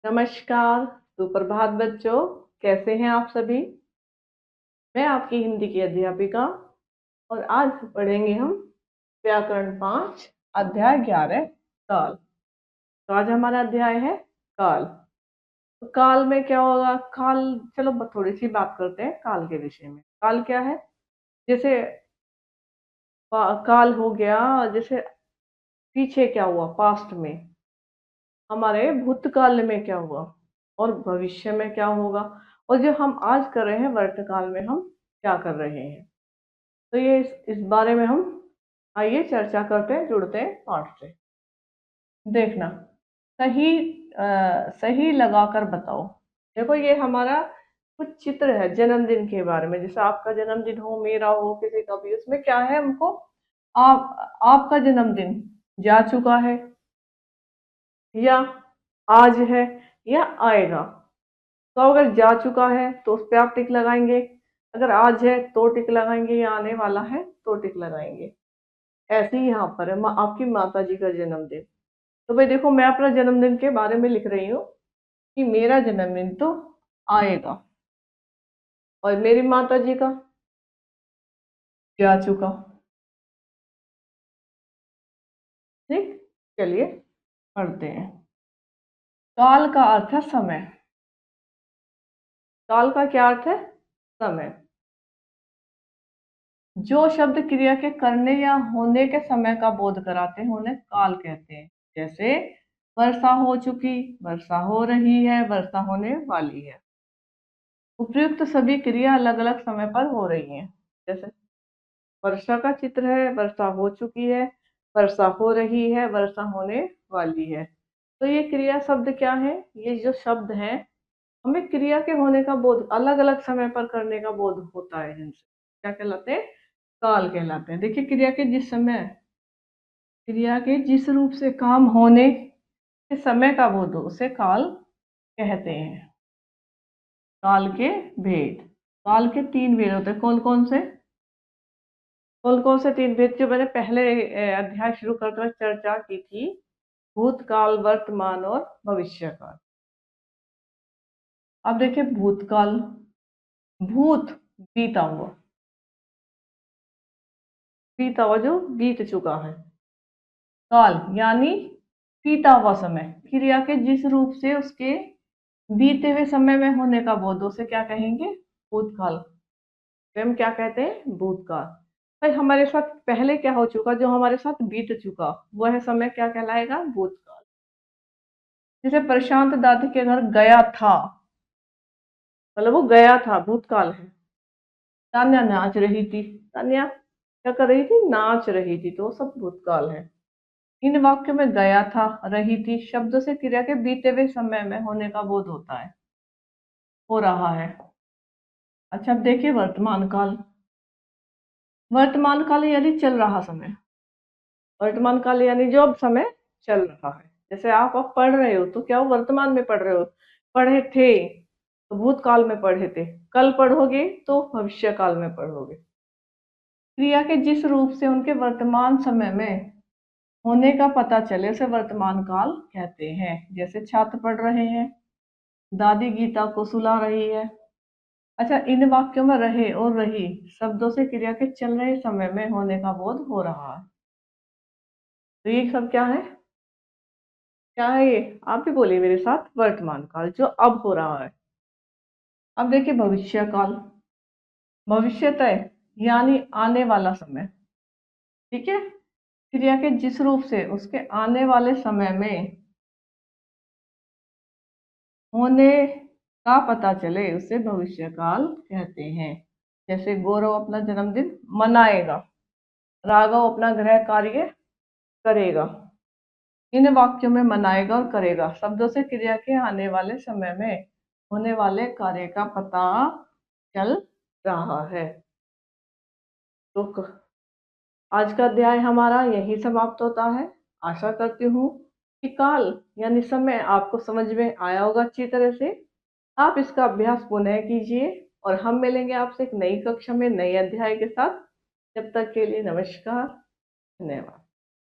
नमस्कार, सुप्रभात बच्चों, कैसे हैं आप सभी? मैं आपकी हिंदी की अध्यापिका और आज पढ़ेंगे हम व्याकरण 5 अध्याय 11 काल। तो आज हमारा अध्याय है काल। तो काल में क्या होगा? काल, चलो थोड़ी सी बात करते हैं काल के विषय में। काल क्या है? जैसे काल हो गया, जैसे पीछे क्या हुआ पास्ट में, हमारे भूतकाल में क्या हुआ और भविष्य में क्या होगा, और जो हम आज कर रहे हैं वर्तमान में हम क्या कर रहे हैं। तो ये इस बारे में हम आइए चर्चा करते हैं, जुड़ते हैं पाठ से। देखना, सही सही लगाकर बताओ। देखो, ये हमारा कुछ चित्र है जन्मदिन के बारे में। जैसे आपका जन्मदिन हो, मेरा हो, किसी का भी, उसमें क्या है हमको, आपका जन्मदिन जा चुका है या आज है या आएगा। तो अगर जा चुका है तो उस पर आप टिक लगाएंगे, अगर आज है तो टिक लगाएंगे, या आने वाला है तो टिक लगाएंगे। ऐसे ही यहाँ पर है आपकी माता जी का जन्मदिन। तो भाई देखो, मैं अपना जन्मदिन के बारे में लिख रही हूँ कि मेरा जन्मदिन तो आएगा, और मेरी माता जी का जा चुका। ठीक, चलिए पढ़ते हैं। काल का अर्थ है समय। काल का क्या अर्थ है? समय। जो शब्द क्रिया के करने या होने के समय का बोध कराते हैं उन्हें काल कहते हैं। जैसे वर्षा हो चुकी, वर्षा हो रही है, वर्षा होने वाली है। उपयुक्त सभी क्रिया अलग अलग समय पर हो रही हैं। जैसे वर्षा का चित्र है, वर्षा हो चुकी है, वर्षा हो रही है, वर्षा होने वाली है। तो ये क्रिया शब्द क्या है? ये जो शब्द हैं, हमें क्रिया के होने का बोध अलग अलग समय पर करने का बोध होता है, जिनसे क्या कहलाते हैं? काल कहलाते हैं। देखिए, क्रिया के जिस रूप से काम होने के समय का बोध हो उसे काल कहते हैं। काल के भेद। काल के 3 भेद होते हैं। कौन कौन से 3 भेद जो मैंने पहले अध्याय शुरू करते वक्त चर्चा की थी? भूतकाल, वर्तमान और भविष्य काल। अब देखिए भूतकाल, भूत, बीता हुआ, बीता हुआ जो बीत चुका है। काल यानी बीता हुआ समय, क्रिया के जिस रूप से उसके बीते हुए समय में होने का बोध, उसे क्या कहेंगे? भूतकाल। तो हम क्या कहते हैं? भूतकाल। भाई हमारे साथ पहले क्या हो चुका, जो हमारे साथ बीत चुका, वह समय क्या कहलाएगा? भूतकाल। जैसे प्रशांत दादी के घर गया था, मतलब वो गया था, भूतकाल है। तान्या नाच रही थी, तान्या क्या कर रही थी? नाच रही थी, तो वो सब भूतकाल है। इन वाक्यों में गया था, रही थी शब्दों से क्रिया के बीते हुए समय में होने का बोध होता है, हो रहा है। अच्छा, अब देखिए वर्तमान काल। वर्तमान काल यानी चल रहा समय। वर्तमान काल यानी जो अब समय चल रहा है। जैसे आप अब पढ़ रहे हो तो क्या वो वर्तमान में पढ़ रहे हो? पढ़े थे तो भूतकाल में पढ़े थे, कल पढ़ोगे तो भविष्य काल में पढ़ोगे। क्रिया के जिस रूप से उनके वर्तमान समय में होने का पता चले उसे वर्तमान काल कहते हैं। जैसे छात्र पढ़ रहे हैं, दादी गीता को सुला रही है। अच्छा, इन वाक्यों में रहे और रही शब्दों से क्रिया के चल रहे समय में होने का बोध हो रहा है। तो ये सब क्या है? क्या है ये? आप भी बोलिए मेरे साथ, वर्तमान काल जो अब हो रहा है। अब देखिए भविष्य काल। भविष्यतः यानी आने वाला समय। ठीक है, क्रिया के जिस रूप से उसके आने वाले समय में होने का पता चले उसे भविष्य काल कहते हैं। जैसे गौरव अपना जन्मदिन मनाएगा, राघव अपना गृह कार्य करेगा। इन वाक्यों में मनाएगा और करेगा शब्दों से क्रिया के आने वाले समय में होने वाले कार्य का पता चल रहा है। तो आज का अध्याय हमारा यही समाप्त होता है। आशा करती हूँ कि काल यानी समय आपको समझ में आया होगा अच्छी तरह से। आप इसका अभ्यास पुनः कीजिए और हम मिलेंगे आपसे एक नई कक्षा में नए अध्याय के साथ। जब तक के लिए नमस्कार, धन्यवाद।